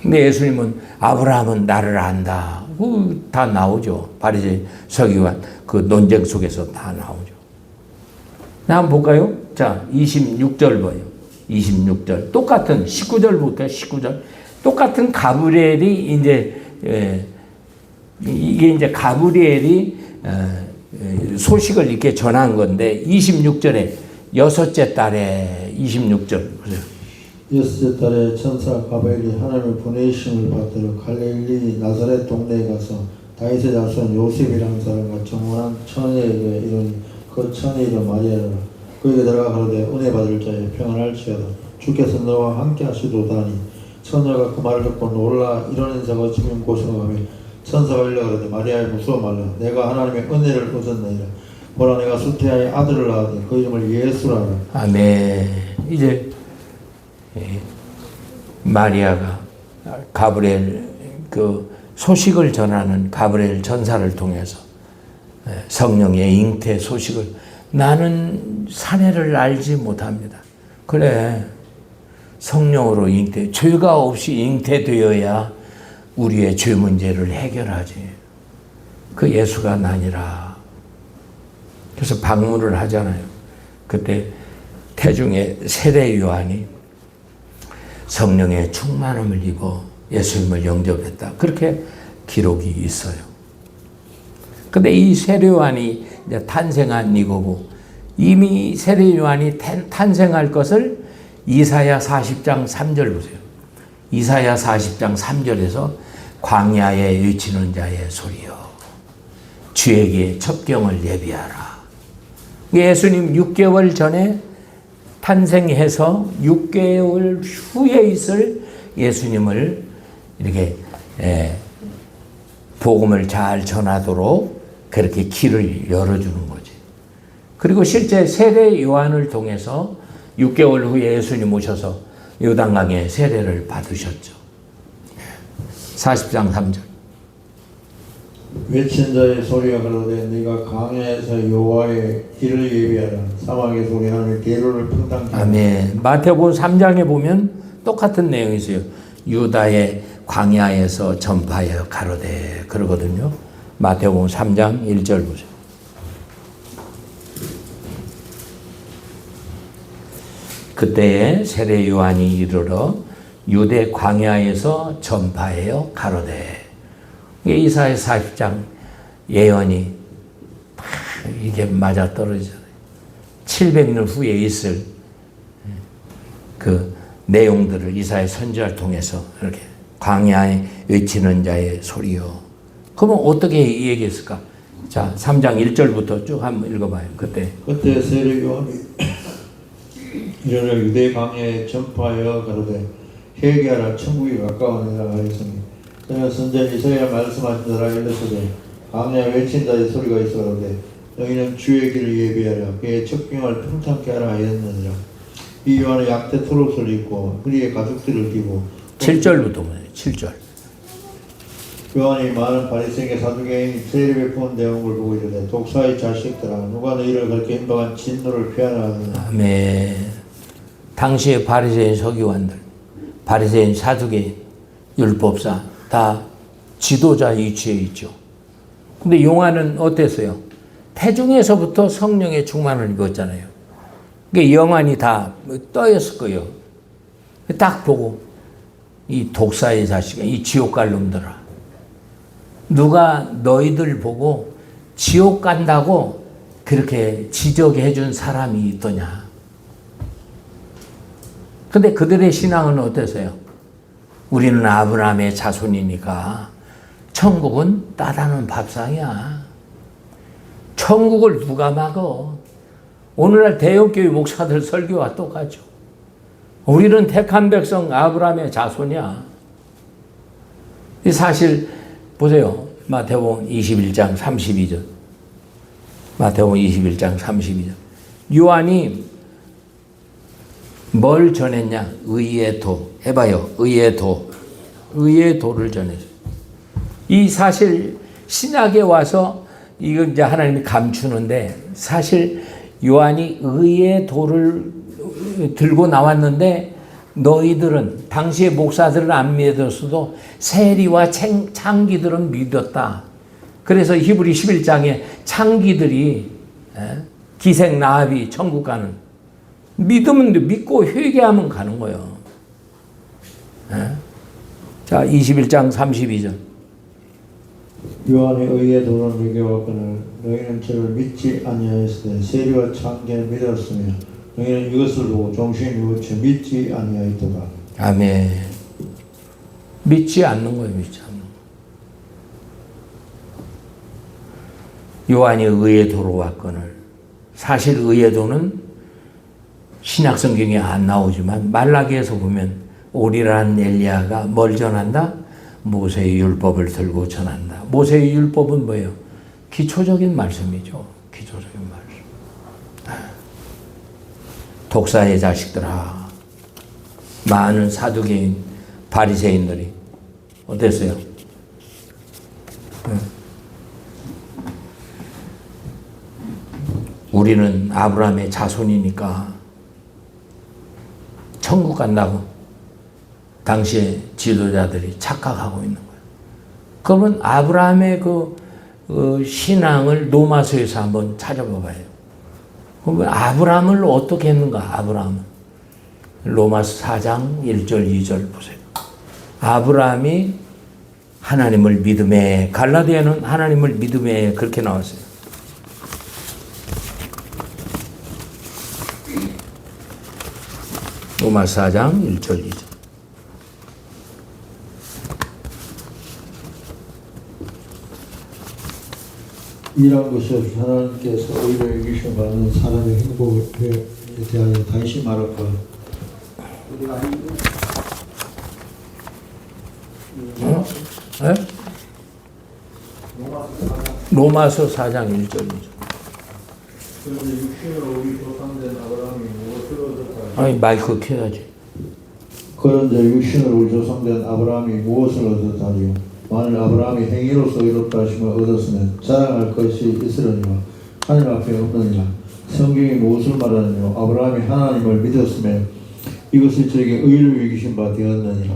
근데 예수님은 아브라함은 나를 안다. 다 나오죠. 바리새 서기관 그 논쟁 속에서 다 나오죠. 한번 볼까요? 자, 26절 봐요. 26절. 똑같은 19절 볼까요? 19절. 똑같은 가브리엘이 이제 이게 이제 가브리엘이 소식을 이렇게 전한 건데 26절에 여섯째 달에 26절 보세요. 여섯째 달에 천사 가브리엘이 하나님의 보내심을 받들어 갈릴리 나사렛 동네에 가서 다윗의 자손 요셉이라는 사람과 정혼한 처녀에게 이르니 그 처녀 이름 마리아라. 그에게 들어가 가로되 은혜 받을 자여 평안할지어다. 주께서 너와 함께 하시도다니. 처녀가 그 말을 듣고 놀라 이런 인사가 지금 고생하며 천사가 일러가로되 마리아여 무서워 말라. 내가 하나님의 은혜를 얻었느니라. 보라 내가 수태하여 아들을 낳으니 그 이름을 예수라 하라. 아멘. 이제 마리아가 가브리엘 그 소식을 전하는 가브리엘 전사를 통해서 성령의 잉태 소식을 나는 사내를 알지 못합니다. 그래, 성령으로 잉태, 죄가 없이 잉태되어야 우리의 죄 문제를 해결하지. 그 예수가 나니라. 그래서 방문을 하잖아요. 그때 태중에 세례 요한이 성령의 충만함을 입어 예수님을 영접했다. 그렇게 기록이 있어요. 근데 이 세례 요한이 이제 탄생한 이거고, 이미 세례 요한이 탄생할 것을 이사야 40장 3절 보세요. 이사야 40장 3절에서 광야에 외치는 자의 소리여 주에게 첩경을 예비하라. 예수님 6개월 전에 탄생해서 6개월 후에 있을 예수님을 이렇게 복음을 잘 전하도록 그렇게 길을 열어주는 거지. 그리고 실제 세례 요한을 통해서 6개월 후에 예수님 오셔서 요단강에 세례를 받으셨죠. 40장 3절. 외친 자의 소리가 그러되 네가 광야에서 여호와의 길을 예비하라. 사막에서 우리 하나님의 대로를 평탄케 하라. 아멘. 마태복음 3장에 보면 똑같은 내용이 있어요. 유다의 광야에서 전파하여 가로되 그러거든요. 마태복음 3장 1절 보세요. 그때에 세례 요한이 이르러 유대 광야에서 전파하여 가로되. 이사야 40장 예언이 이게 맞아 떨어지잖아요. 700년 후에 있을 그 내용들을 이사야 선지자를 통해서 이렇게 광야에 외치는 자의 소리요. 그러면 어떻게 얘기했을까? 자, 3장 1절부터 쭉 한번 읽어봐요. 그때 세례 요한이 이르러 유대 광야에 전파하여 가로되 회개하라 천국이 가까우니라 하였으니 그는 선전 이사야 말씀하신 자라 일렀으되 광야에 외친 자의 소리가 있어 가로되 너희는 주의 길을 예비하라. 그의 첩경을 평탄케 하라 하였느니라. 이 요한은 약대 트롯을 입고 허리에 가죽띠를 띠고 7절부터 보세요. 7절. 요한이 많은 바리새인과 사두개인이 세례 베푸는 대목을 보고 이르되 독사의 자식들아 누가 너희를 그렇게 임박한 진노를 피하라 하느냐. 아멘. 당시의 바리새인 서기관들, 바리새인 사두개인, 율법사 다 지도자 위치에 있죠. 근데 요한은 어땠어요? 태중에서부터 성령의 충만을 입었잖아요. 그러니까 영안이 다 떠였을 거예요. 딱 보고 이 독사의 자식아, 이 지옥 갈 놈들아, 누가 너희들 보고 지옥 간다고 그렇게 지적해 준 사람이 있더냐. 근데 그들의 신앙은 어땠어요? 우리는 아브라함의 자손이니까 천국은 따다는 밥상이야. 천국을 누가 막어? 오늘날 대형교회 목사들 설교와 똑같죠. 우리는 택한 백성 아브라함의 자손이야. 사실 보세요. 마태복음 21장 32절. 마태복음 21장 32절. 요한이 뭘 전했냐? 의의 도. 해봐요. 의의 도. 의의 도를 전했어요. 이 사실 신약에 와서 이거 이제 하나님이 감추는데 사실 요한이 의의 도를 들고 나왔는데 너희들은 당시의 목사들은 안 믿었어도 세리와 창기들은 믿었다. 그래서 히브리 11장에 창기들이 기생 나합이 천국 가는 믿으면 믿고 회개하면 가는 거예요. 자, 21장 32절. 요한의 의의 도를 내게 왔거늘 너희는 저를 믿지 아니하였으되 세리와 창기를 믿었으며 너희는 이것을 보고 정신이 누우쳐 믿지 아니하였도다. 아멘. 믿지 않는 거예요. 믿지 않는 거. 요한이 의의 도로 왔거늘. 사실 의의 도는 신약 성경에 안 나오지만 말라기에서 보면 오리라는 엘리야가 뭘 전한다? 모세의 율법을 들고 전한다. 모세의 율법은 뭐예요? 기초적인 말씀이죠. 기초적인 말씀. 독사의 자식들아, 많은 사두개인 바리새인들이 어땠어요? 우리는 아브라함의 자손이니까 천국 간다고 당시에 지도자들이 착각하고 있는 거예요. 그러면 아브라함의 그 신앙을 로마서에서 한번 찾아봐봐요. 그러면 아브라함을 어떻게 했는가? 아브라함은 로마서 4장 1절 2절 보세요. 아브라함이 하나님을 믿음에, 갈라디아는 하나님을 믿음에 그렇게 나왔어요. 로마서 4장 1절 2절. 이런 것이 없이 하나님께서 오히려 여기시며 받는 사람의 행복에 대하여 다시 말할까. 네? 로마서 4장 1절 2절. 그런데 육신으로 우리 조상된 아브라함이 무엇을 얻었다. 아니 마이크 켜야지. 그런데 육신으로 우리 조상된 아브라함이 무엇을 얻었다리요. 만일 아브라함이 행위로서 의롭다 하심을 얻었으면 자랑할 것이 있으려니와 하늘 앞에 없느니라. 성경이 무엇을 말하느냐. 아브라함이 하나님을 믿었으면 이것이 저에게 의를 여기신 바 되었느니라.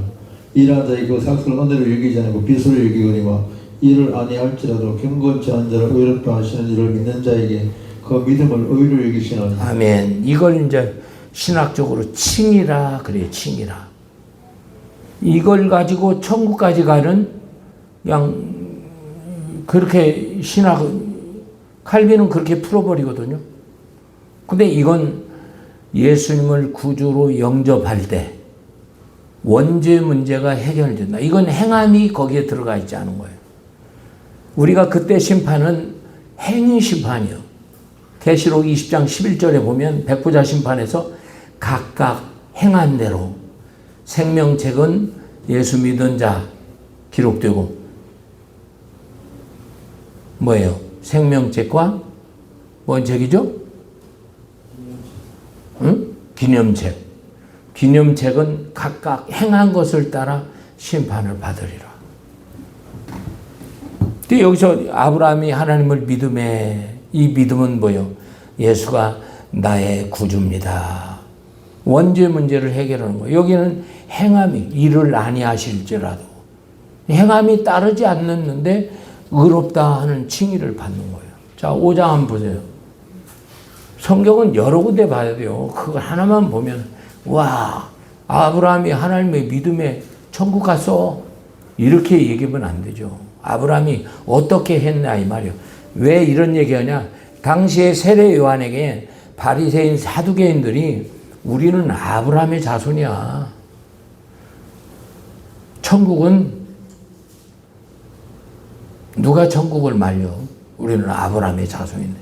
이러한 자의 그 삭슬을 은혜로 여기지 않고 빚으로 여기거니와 이를 아니할지라도 경건치 않은 자를 의롭다 하시는 이를 믿는 자에게 그 믿음을 의로 여기시나니. 아멘. 이걸 이제 신학적으로 칭이라 그래요. 칭이라. 이걸 가지고 천국까지 가는 그냥 그렇게 신학 칼빈은 그렇게 풀어버리거든요. 근데 이건 예수님을 구주로 영접할 때 원죄 문제가 해결된다. 이건 행함이 거기에 들어가 있지 않은 거예요. 우리가 그때 심판은 행위 심판이요. 계시록 20장 11절에 보면 백부자 심판에서 각각 행한 대로 생명책은 예수 믿은 자 기록되고 뭐예요? 생명책과 뭔 책이죠? 응? 기념책. 기념책은 각각 행한 것을 따라 심판을 받으리라. 근데 여기서 아브라함이 하나님을 믿음에, 이 믿음은 뭐예요? 예수가 나의 구주입니다. 원죄 문제를 해결하는 거예요. 여기는 행함이 일을 아니하실지라도 행함이 따르지 않는데 의롭다 하는 칭의를 받는 거예요. 자, 5장 한번 보세요. 성경은 여러 군데 봐야 돼요. 그거 하나만 보면 와, 아브라함이 하나님의 믿음에 천국 갔어. 이렇게 얘기하면 안 되죠. 아브라함이 어떻게 했나 이 말이에요. 왜 이런 얘기하냐? 당시에 세례 요한에게 바리새인 사두개인들이 우리는 아브라함의 자손이야. 천국은 누가 천국을 말려? 우리는 아브라함의 자손인데.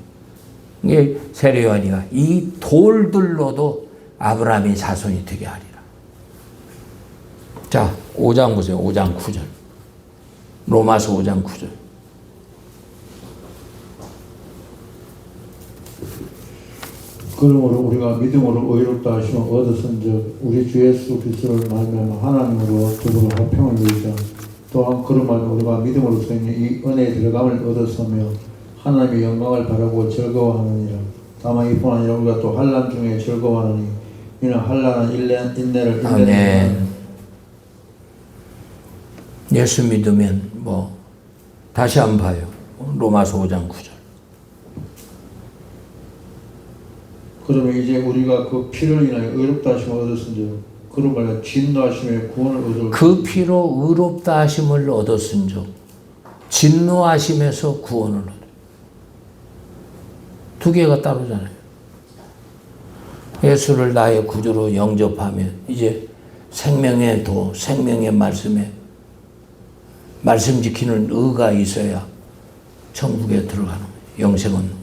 이게 세례 요한이가 이 돌들로도 아브라함의 자손이 되게 하리라. 자, 5장 보세요. 5장 9절. 로마서 5장 9절. 그러므로 우리가 믿음으로 의롭다 하심을 얻었은즉 우리 주 예수 그리스도를 말미암아 하나님으로 더불어 화평을 누리자. 또한 그러면 우리가 믿음으로써 이 은혜에 들어감을 얻었으며 하나님의 영광을 바라고 즐거워하느니라. 다만 이뿐 아니라 우리가 또 환난 중에 즐거워하느니 이는 환난은 인내를 아멘. 예수 믿으면 뭐 다시 한번 봐요. 로마서 5장 9절. 그러면 이제 우리가 그 피를 인하여 의롭다 하심을 얻었은즉 그런 말에 진노하심에 구원을 얻을 그 피로 의롭다 하심을 얻었은즉 진노하심에서 구원을 얻어. 두 개가 따로잖아요. 예수를 나의 구주로 영접하면 이제 생명의 도, 생명의 말씀에 말씀 지키는 의가 있어야 천국에 들어가는 거예요. 영생은 거죠.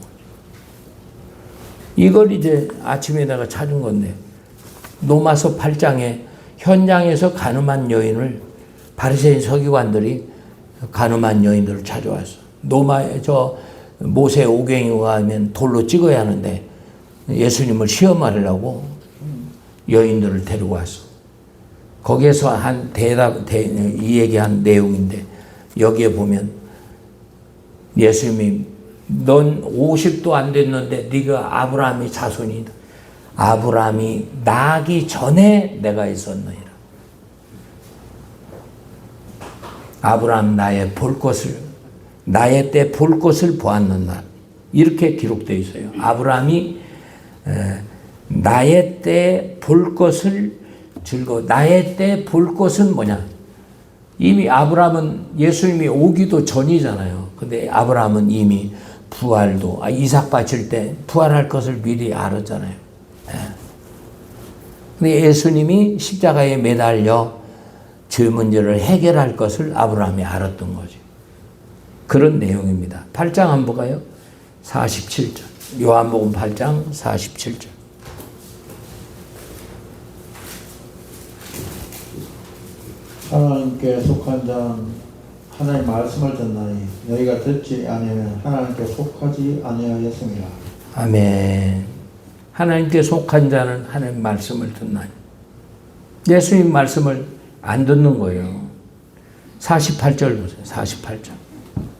이걸 이제 아침에 내가 찾은 건데 로마서 8장에 현장에서 간음한 여인을 바리새인 서기관들이 가늠한 여인들을 찾아왔어. 모세 오경이가 하면 돌로 찍어야 하는데 예수님을 시험하려고 여인들을 데리고 왔어. 거기에서 이 얘기한 내용인데 여기에 보면 예수님이 넌 50도 안 됐는데 네가 아브라함의 자손이다. 아브라함이 나기 전에 내가 있었느니라. 아브라함 나의 때 볼 것을 보았느냐. 이렇게 기록되어 있어요. 아브라함이 나의 때 볼 것을 나의 때 볼 것은 뭐냐? 이미 아브라함은 예수님이 오기도 전이잖아요. 근데 아브라함은 이미 부활도, 이삭 바칠 때 부활할 것을 미리 알았잖아요. 근데 예수님이 십자가에 매달려 죄 문제를 해결할 것을 아브라함이 알았던 거지. 그런 내용입니다. 8장 한번 볼까요? 47절. 요한복음 8장 47절. 하나님께 속한 자는 하나님 말씀을 듣나니 너희가 듣지 아니하면 하나님께 속하지 아니하였습니다. 아멘. 하나님께 속한 자는 하나님 말씀을 듣나니. 예수님 말씀을 안 듣는 거예요. 48절 보세요. 48절.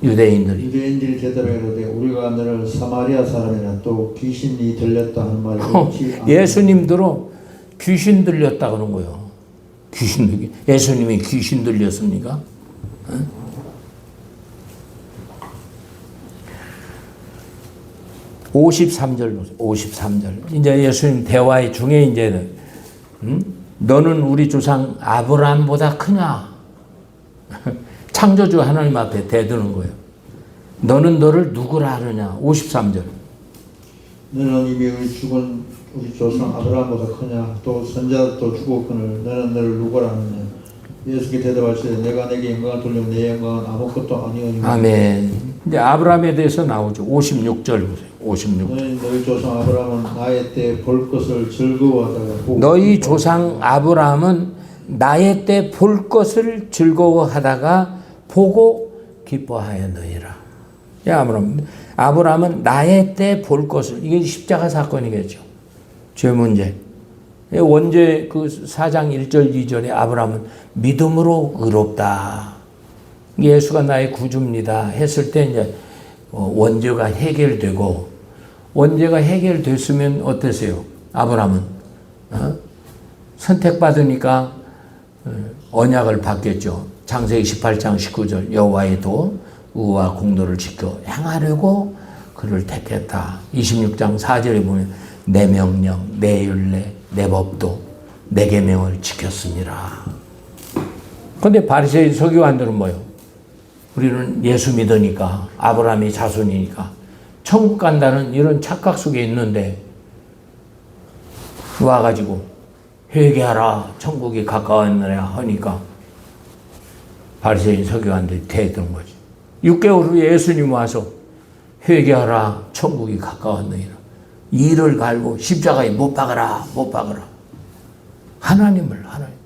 유대인들이 대답하여 이르되 우리가 너를 사마리아 사람이나 또 귀신이 들렸다 하는 말을 듣지 않았느냐. 예수님들로 귀신 들렸다 그런 거예요. 예수님이 귀신 들렸습니까? 53절 보세요. 53절. 이제 예수님 대화의 중에 이제는 너는 우리 조상 아브라함보다 크냐? 창조주 하나님 앞에 대드는 거예요. 너는 너를 누구라 하느냐? 53절. 너는 이미 죽은 우리 조상 아브라함보다 크냐? 또 선자도 죽었거늘 너는 너를 누구라 하느냐? 예수께 대답하시되 내가 내게 영광을 돌리면 내 영광은 아무것도 아니오니와. 아멘. 이제 아브라함에 대해서 나오죠. 56절 보세요. 56절. 너희 조상 아브라함은 나의 때 볼 것을 즐거워하다가 너희 조상 아브라함은 나의 때 볼 것을 즐거워하다가 보고 기뻐하였느니라. 아브라함은 나의 때 볼 것을, 이게 십자가 사건이겠죠. 죄 문제. 원죄 그 4장 1절 2절에 아브라함은 믿음으로 의롭다. 예수가 나의 구주입니다 했을 때 이제 원죄가 해결되고, 원죄가 해결됐으면 어떠세요? 아브라함은 선택받으니까 언약을 받겠죠. 창세기 18장 19절 여호와의 도 의와 공도를 지켜 행하려고 그를 택했다. 26장 4절에 보면 내 명령, 내 율례, 내 법도, 내 계명을 지켰습니다. 그런데 바리새인 서기관들은 뭐예요? 우리는 예수 믿으니까, 아브라함의 자손이니까 천국 간다는 이런 착각 속에 있는데 와가지고 회개하라, 천국이 가까웠느냐 하니까 바리새인 서기관들이 대드는 거지. 6개월 후에 예수님 와서 회개하라, 천국이 가까웠느니라. 이를 갈고 십자가에 못 박아라, 못 박아라. 하나님.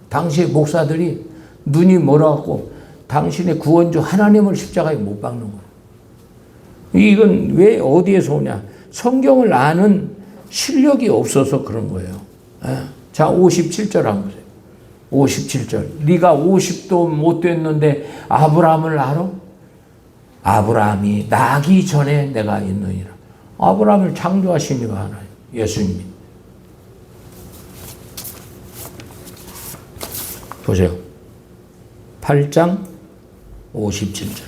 당시의 목사들이 눈이 멀어갖고 당신의 구원주 하나님을 십자가에 못 박는 거예요. 이건 왜 어디에서 오냐? 성경을 아는 실력이 없어서 그런 거예요. 자, 57절 한번 보세요. 57절. 네가 50도 못 됐는데 아브라함을 알아? 아브라함이 나기 전에 내가 있느니라. 아브라함을 창조하시니까 하나님, 예수님이. 보세요. 8장 57절.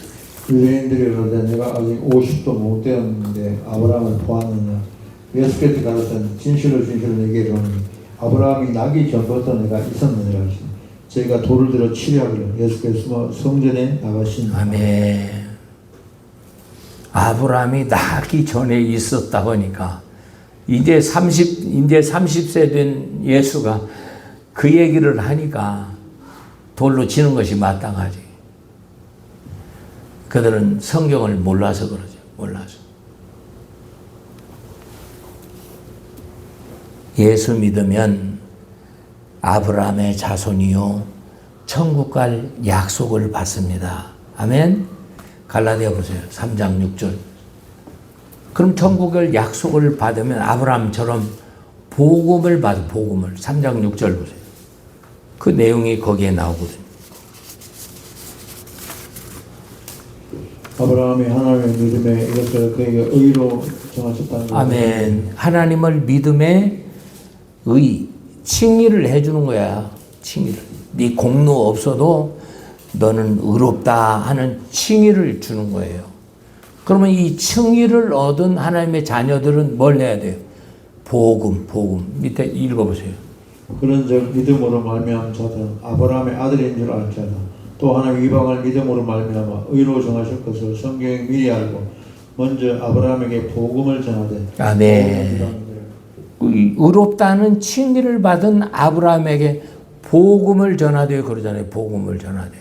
유대인들이 이르되 내가 아직 50도 못 되었는데 아브라함을 보았느냐. 예수께서 가르쳤더니 진실로 내게 이르노니 아브라함이 나기 전부터 내가 있었느니라 하시니 저희가 돌을 들어 치려하기를 예수께서 성전에 나가시니라. 아멘. 아브라함이 나기 전에 있었다고 하니까 이제 30세 된 예수가 그 얘기를 하니까 돌로 치는 것이 마땅하지. 그들은 성경을 몰라서 그러죠. 몰라서. 예수 믿으면 아브라함의 자손이요 천국 갈 약속을 받습니다. 아멘. 갈라디아 보세요. 3장 6절. 그럼 천국을 약속을 받으면 아브라함처럼 복음을 받아, 복음을. 3장 6절 보세요. 그 내용이 거기에 나오거든요. 아브라함이 하나님의 믿음에 이것을 그에게 의로 정하셨다는 거예요. 아멘. 하나님을 믿음의 의, 칭의를 해주는 거야. 칭의를. 네 공로 없어도 너는 의롭다 하는 칭의를 주는 거예요. 그러면 이 칭의를 얻은 하나님의 자녀들은 뭘 해야 돼요? 복음. 밑에 읽어보세요. 그런즉 믿음으로 말미암은 자들은 아브라함의 아들인 줄 알지어다. 또 하나님 이방을 믿음으로 말미암아 의로 정하실 것을 성경이 미리 알고 먼저 아브라함에게 복음을 전하되. 아멘. 의롭다는 칭의를 받은 아브라함에게 복음을 전하되 그러잖아요. 복음을 전하되.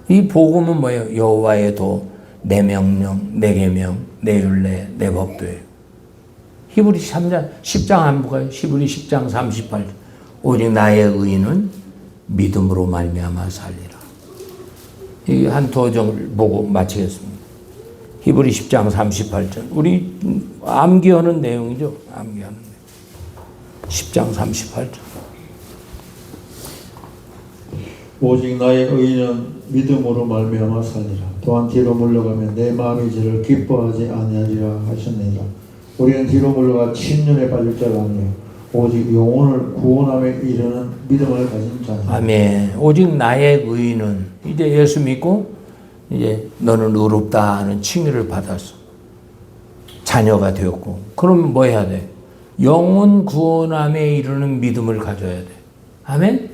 이 복음은 뭐예요? 여호와의 도, 내 명령, 내 계명, 내 율례, 내 법도예요. 히브리 10장 안 볼까요? 히브리 10장 38절. 오직 나의 의인은 믿음으로 말미암아 살리라. 이 한 도정을 보고 마치겠습니다. 히브리 10장 38절. 우리 암기하는 내용이죠. 암기하는 내용. 10장 38절. 오직 나의 의인은 믿음으로 말미암아 살리라. 또한 뒤로 물러가면 내 마음이 저를 기뻐하지 아니하리라 하셨느니라. 우리는 뒤로 물러가 침륜에 빠질 자가 아니요 오직 영혼을 구원함에 이르는 믿음을 가진 자니라. 아멘. 오직 나의 의인은 이제 예수 믿고 이제 너는 의롭다 하는 칭의를 받았어. 자녀가 되었고. 그럼 뭐 해야 돼? 영혼 구원함에 이르는 믿음을 가져야 돼. 아멘.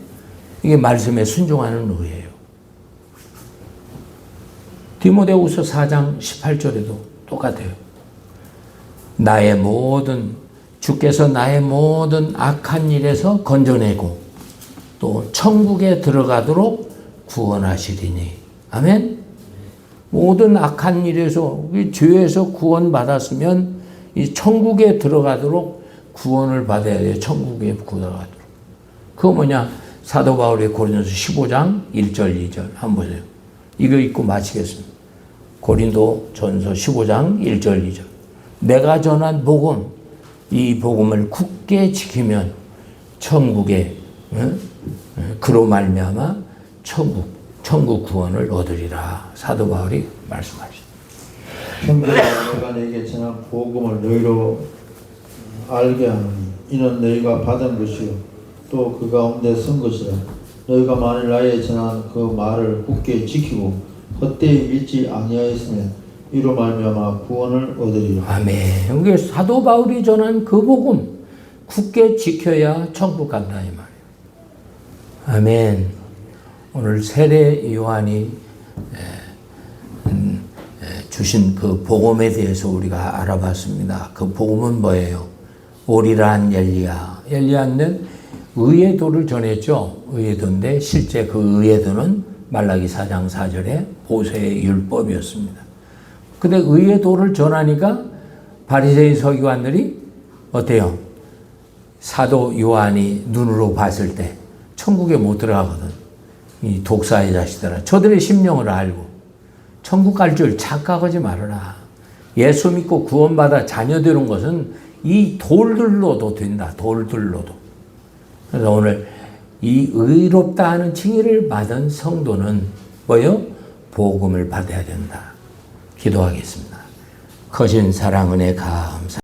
이게 말씀에 순종하는 의예요. 디모데후서 4장 18절에도 똑같아요. 주께서 나의 모든 악한 일에서 건져내고 또 천국에 들어가도록 구원하시리니. 아멘. 모든 악한 일에서, 죄에서 구원받았으면 이 천국에 들어가도록 구원을 받아야 돼요. 천국에 들어가도록. 그거 뭐냐? 사도 바울의 고린도서 15장 1절 2절 한번 보세요. 이거 읽고 마치겠습니다. 고린도 전서 15장 1절 2절. 내가 전한 복음, 이 복음을 굳게 지키면 천국에 그로 말미암아 천국 구원을 얻으리라. 사도 바울이 말씀하십니다. 형제가 내가 너에게 전한 복음을 너희로 알게 하노니 이는 너희가 받은 것이요 또 그 가운데 선 것이라. 너희가 만일 나의 전한 그 말을 굳게 지키고 헛되이 믿지 아니하였으면 이로 말미암아 구원을 얻으리라. 아멘. 이게 사도 바울이 전한 그 복음 굳게 지켜야 천국 간다 이 말이에요. 아멘. 오늘 세례 요한이 주신 그 복음에 대해서 우리가 알아봤습니다. 그 복음은 뭐예요? 오리란 엘리야는 의의 도를 전했죠. 의의 도인데 실제 그 의의 도는 말라기 4장 4절에 모세의 율법이었습니다. 근데 의의 도를 전하니까 바리새인 서기관들이 어때요? 사도 요한이 눈으로 봤을 때 천국에 못 들어가거든. 이 독사의 자식들아. 저들의 심령을 알고 천국 갈 줄 착각하지 말아라. 예수 믿고 구원받아 자녀 되는 것은 이 돌들로도 된다. 돌들로도. 그래서 오늘 이 의롭다 하는 칭의를 받은 성도는 뭐요? 복음을 받아야 된다. 기도하겠습니다. 거신 사랑 은혜 감사.